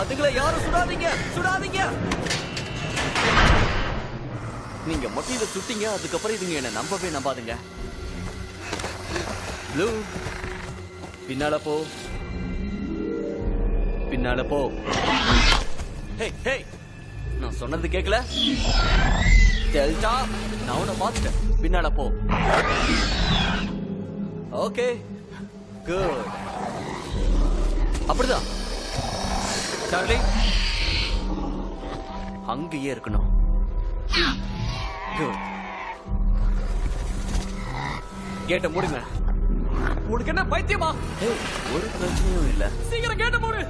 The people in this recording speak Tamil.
அதுங்களை யாரும் சுடாதீங்க, சுடாதீங்க. நீங்க மட்டும் இதை சுட்டீங்க, அதுக்கப்புறம் இதுங்க என்ன நம்பவே நம்பாதுங்க. ப்ளூ, பின்னால போ, பின்னால போ. ஹே ஹே, நான் சொன்னது கேட்கல? டெல்டா, நான் உன்னை பார்த்துட்டேன். பின்னால போ. Okay, good. அப்படிதான் சார்லி, அங்கேயே இருக்கணும். குட். கேட்ட மூடுங்க. உனக்கு என்ன பைத்தியமா? ஒரு பிரச்சனையும் இல்ல. சீக்கிரம் கேட்ட மூடு.